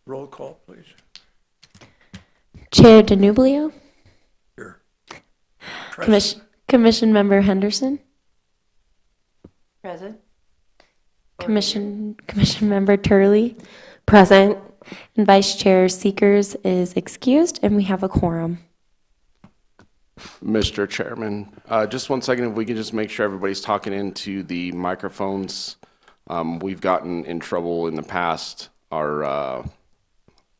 Roll call, please. Chair DeNublio, Here. Present. Commission Member Henderson, Present. Commission Member Turley, Present. and Vice Chair Seekers is excused, and we have a quorum. Mr. Chairman, just 1 second, if we could just make sure everybody's talking into the microphones. We've gotten in trouble in the past. Our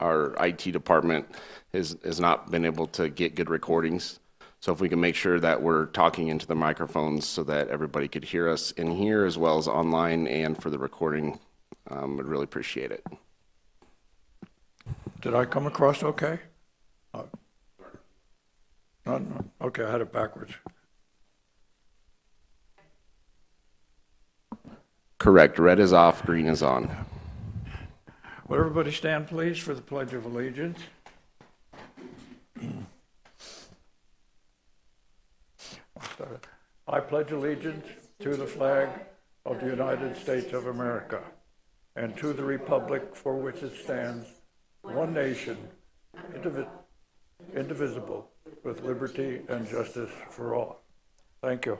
IT department has not been able to get good recordings. So if we can make sure that we're talking into the microphones so that everybody could hear us in here as well as online and for the recording, I'd really appreciate it. Did I come across okay? No, okay, I had it backwards. Correct. Red is off, green is on. Will everybody stand, please, for the Pledge of Allegiance? I pledge allegiance to the flag of the United States of America and to the republic for which it stands, one nation, indivisible, with liberty and justice for all. Thank you.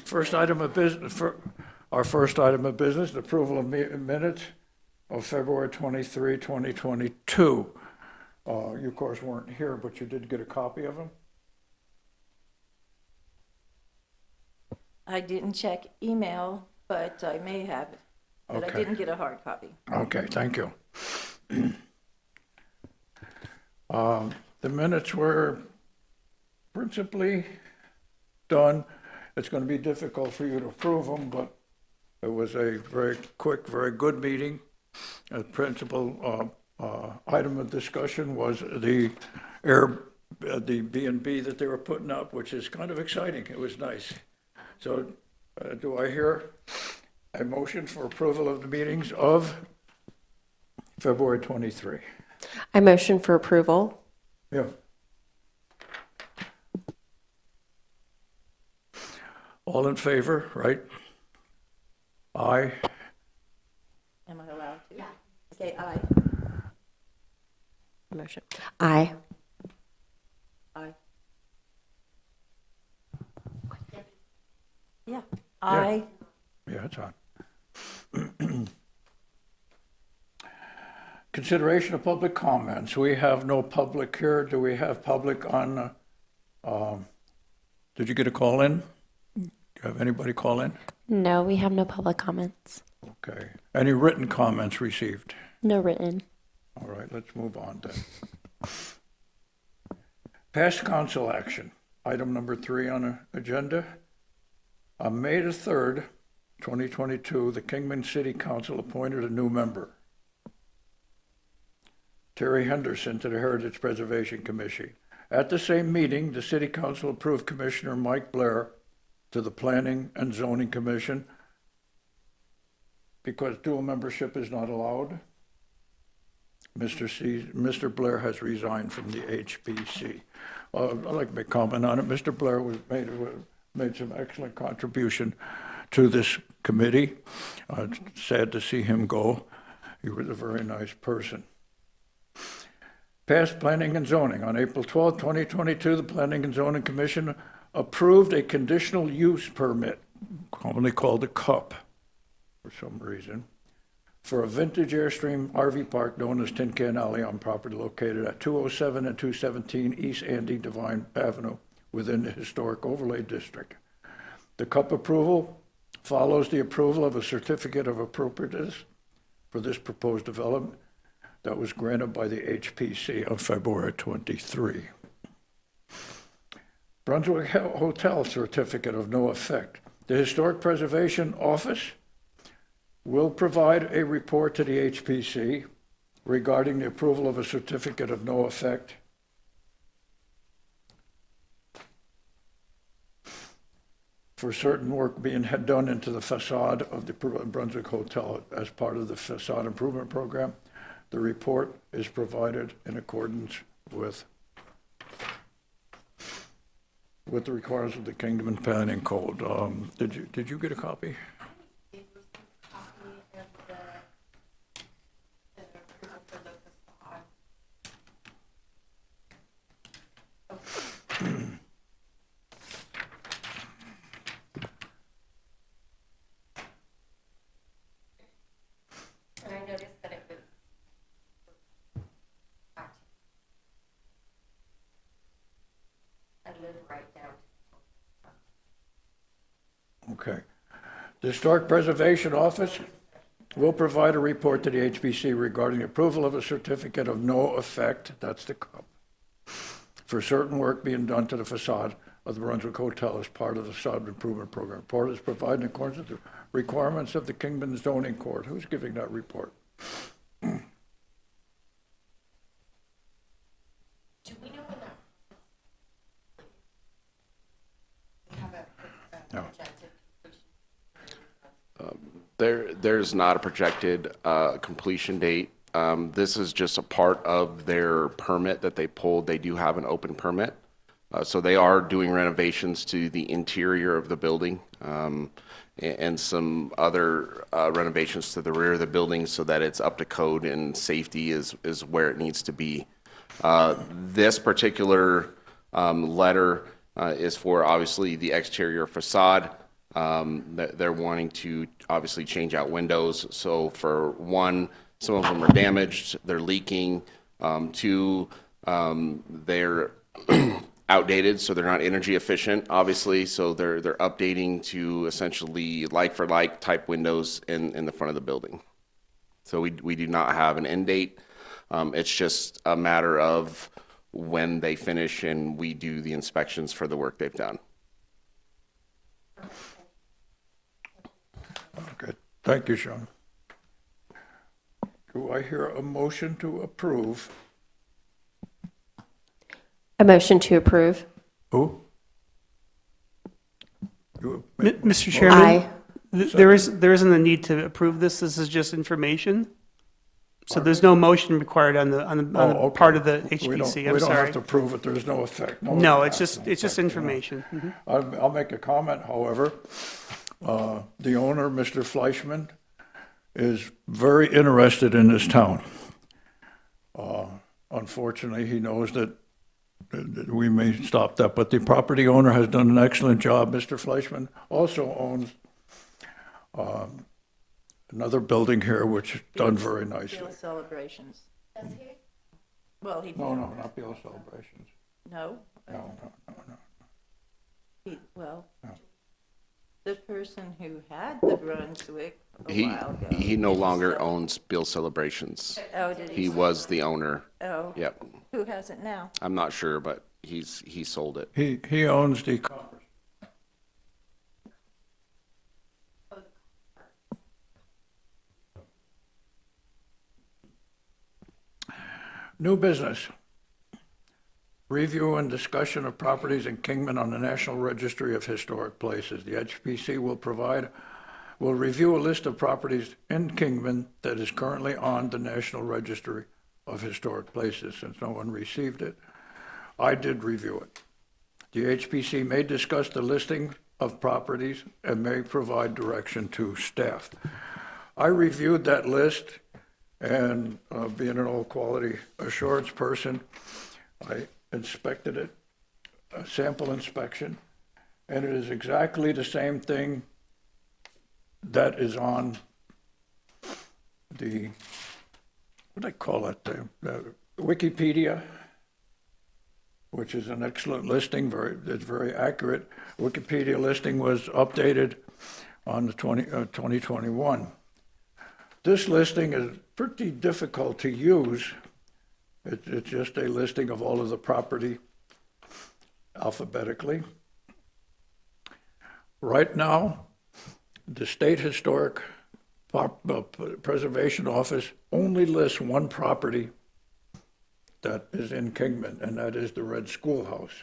First item of business, our first item of business, the approval of minutes of February 23, 2022. You, of course, weren't here, but you did get a copy of them? I didn't check email, but I may have, but I Okay. didn't get a hard copy. Okay, thank you. The minutes were principally done. It's going to be difficult for you to approve them, but it was a very quick, very good meeting. The principal item of discussion was the B&B that they were putting up, which is kind of exciting. It was nice. So do I hear a motion for approval of the meetings of February 23? I motion for approval. Yeah. All in favor, right? Aye. Am I allowed to? Yeah. Okay, aye. Motion. Aye. Aye. Yeah, aye. Yeah, it's on. Consideration of public comments. We have no public here. Do we have public on, did you get a call in? Do you have anybody call in? No, we have no public comments. Okay. Any written comments received? No written. All right, let's move on then. Past council action, item number 3 on the agenda. On May the 3rd, 2022, the Kingman City Council appointed a new member, Terry Henderson, to the Heritage Preservation Commission. At the same meeting, the City Council approved Commissioner Mike Blair to the Planning and Zoning Commission because dual membership is not allowed. Mr. Blair has resigned from the HPC. I'd like to make a comment on it. Mr. Blair made some excellent contribution to this committee. Sad to see him go. He was a very nice person. Past Planning and Zoning. On April 12, 2022, the Planning and Zoning Commission approved a conditional use permit, commonly called a CUP for some reason, for a vintage Airstream RV park known as Tin Can Alley on property located at 207 and 217 East Andy Devine Avenue within the Historic Overlay District. The CUP approval follows the approval of a certificate of appropriateness for this proposed development that was granted by the HPC on February 23. Brunswick Hotel certificate of no effect. The Historic Preservation Office will provide a report to the HPC regarding the approval of a certificate of no effect for certain work being done into the facade of the Brunswick Hotel as part of the facade improvement program. The report is provided in accordance with the requirements of the Kingman Planning Code. Did you get a copy? Okay. The Historic Preservation Office will provide a report to the HPC regarding approval of a certificate of no effect, that's the cup, for certain work being done to the facade of the Brunswick Hotel as part of the facade improvement program. Report is provided in accordance with the requirements of the Kingman Zoning Court. Who's giving that report? No. There's not a projected completion date. This is just a part of their permit that they pulled. They do have an open permit. So they are doing renovations to the interior of the building and some other renovations to the rear of the building so that it's up to code and safety is where it needs to be. This particular letter is for obviously the exterior facade. They're wanting to obviously change out windows. So for one, some of them are damaged, they're leaking. Two, they're outdated, so they're not energy efficient, obviously. So they're updating to essentially like for like type windows in the front of the building. So we do not have an end date. It's just a matter of when they finish and we do the inspections for the work they've done. Okay, thank you, Sean. Do I hear a motion to approve? A motion to approve. Who? Mr. Chairman? Aye. There isn't a need to approve this. This is just information. So there's no motion required on the Okay. part of the We HPC. don't I'm have sorry. to prove it, there's no effect. No, impact, it's just effect, you know. information. Mhm. I'll make a comment, however. The owner, Mr. Fleischman, is very interested in this town. Unfortunately, he knows that we may stop that, but the property owner has done an excellent job. Mr. Fleischman also owns another building here, which is done very nicely. Bill Celebrations. Does he? Well, he. No, no, not Beal Celebrations. No? No. Well, the person who had the Brunswick a He while ago. he no longer owns Bill Celebrations. Oh, did he? He was the owner. Oh. Yep. Who has it now? I'm not sure, but he sold it. He owns the new business. Review and discussion of properties in Kingman on the National Registry of Historic Places. The HPC will review a list of properties in Kingman that is currently on the National Registry of Historic Places. Since no one received it, I did review it. The HPC may discuss the listing of properties and may provide direction to staff. I reviewed that list, and being an old quality assurance person, I inspected it, a sample inspection, and it is exactly the same thing that is on the, what do they call it, the Wikipedia, which is an excellent listing, it's very accurate. Wikipedia listing was updated on the 2021. This listing is pretty difficult to use. It's just a listing of all of the property alphabetically. Right now, the State Historic Preservation Office only lists one property that is in Kingman, and that is the Red Schoolhouse.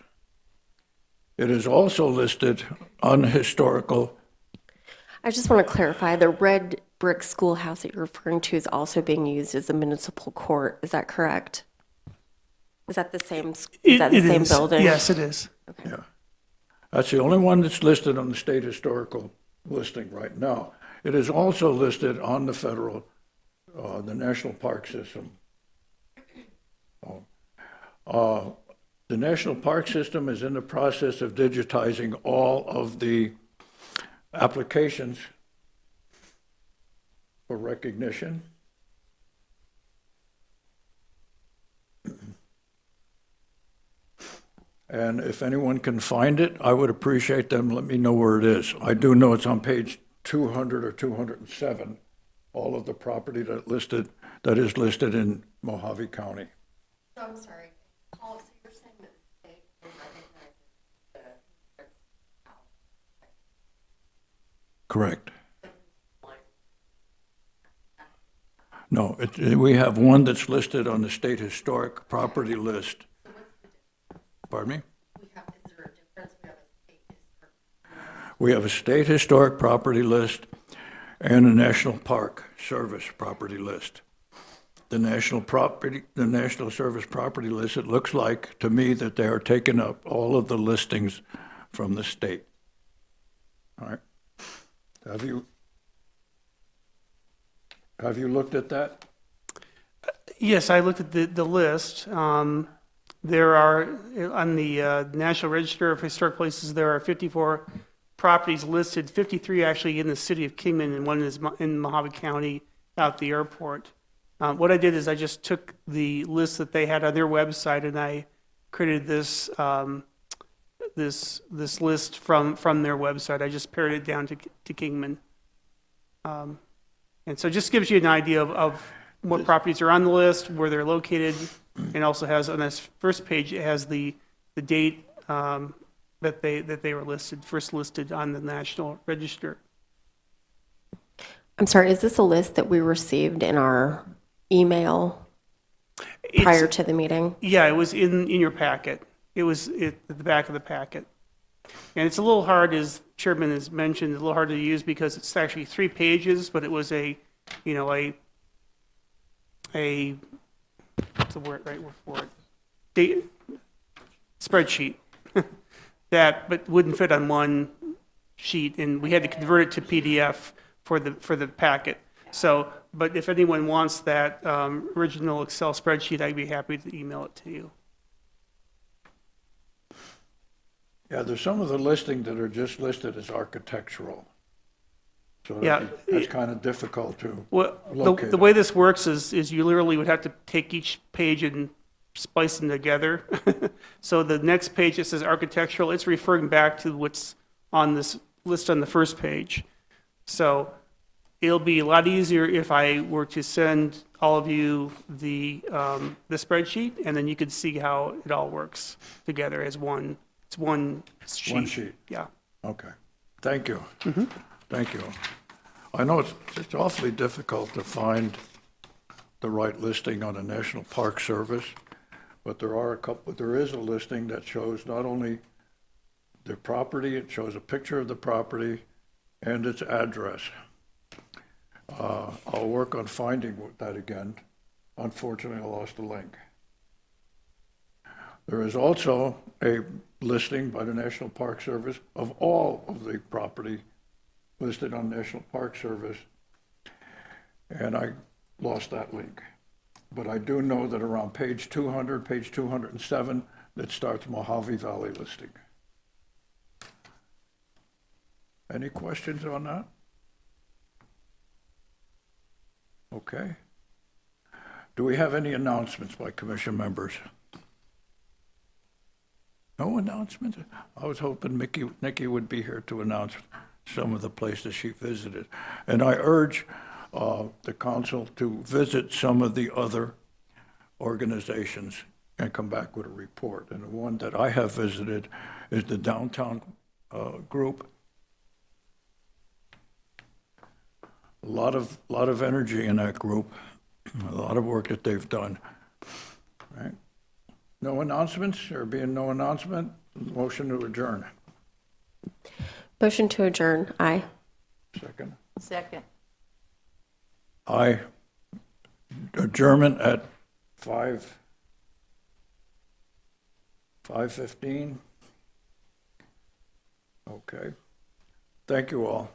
It is also listed on historical. I just want to clarify, the red brick schoolhouse that you're referring to is also being used as a municipal court. Is that correct? Is that the same, It same is. building? Yes, it is. Yeah, that's the only one that's listed on the state historical listing right now. It is also listed on the federal, the National Park System. The National Park System is in the process of digitizing all of the applications for recognition. And if anyone can find it, I would appreciate them, let me know where it is. I do know it's on page 200 or 207, all of the property that is listed in Mojave County. So I'm sorry, Paul, so you're saying that the state recognizes the Correct. No, we have one that's listed on the state historic property list. Pardon me? is there a difference? We have a state historic property list and a National Park Service property list. The National Service property list, it looks like to me that they are taking up all of the listings from the state. All right. Have you looked at that? Yes, I looked at the list. There are, on the National Register of Historic Places, there are 54 properties listed, 53 actually in the city of Kingman, and one is in Mojave County out the airport. What I did is I just took the list that they had on their website, and I created this this list from their website. I just pared it down to Kingman. And so it just gives you an idea of what properties are on the list, where they're located, and also has, on this first page, it has the date that they were first listed on the National Register. I'm sorry, is this a list that we received in our email prior to the meeting? Yeah, it was in your packet. It was at the back of the packet. And it's a little hard, as Chairman has mentioned, a little hard to use because it's actually 3 pages, but it was a what's the word right word for it? Spreadsheet that but wouldn't fit on one sheet, and we had to convert it to PDF for the packet. So, but if anyone wants that original Excel spreadsheet, I'd be happy to email it to you. Yeah, there's some of the listing that are just listed as architectural. So Yeah. that's kind of difficult to Well, locate. the way this works is you literally would have to take each page and splice them together. So the next page that says architectural, it's referring back to what's on this list on the first page. So it'll be a lot easier if I were to send all of you the spreadsheet, and then you could see how it all works together as one. It's one sheet. One sheet. Yeah. Okay, thank you. Thank you. I know it's awfully difficult to find the right listing on a National Park Service, but there is a listing that shows not only the property, it shows a picture of the property and its address. I'll work on finding that again. Unfortunately, I lost the link. There is also a listing by the National Park Service of all of the property listed on National Park Service, and I lost that link. But I do know that around page 200, page 207, that starts Mojave Valley listing. Any questions on that? Okay. Do we have any announcements by commission members? No announcements? I was hoping Nikki would be here to announce some of the places she visited. And I urge the council to visit some of the other organizations and come back with a report. And the one that I have visited is the downtown group. A lot of energy in that group, a lot of work that they've done. Right? No announcements? There being no announcement, motion to adjourn. Motion to adjourn, aye. Second. Second. Aye. Adjournment at 5:15. Okay. Thank you all.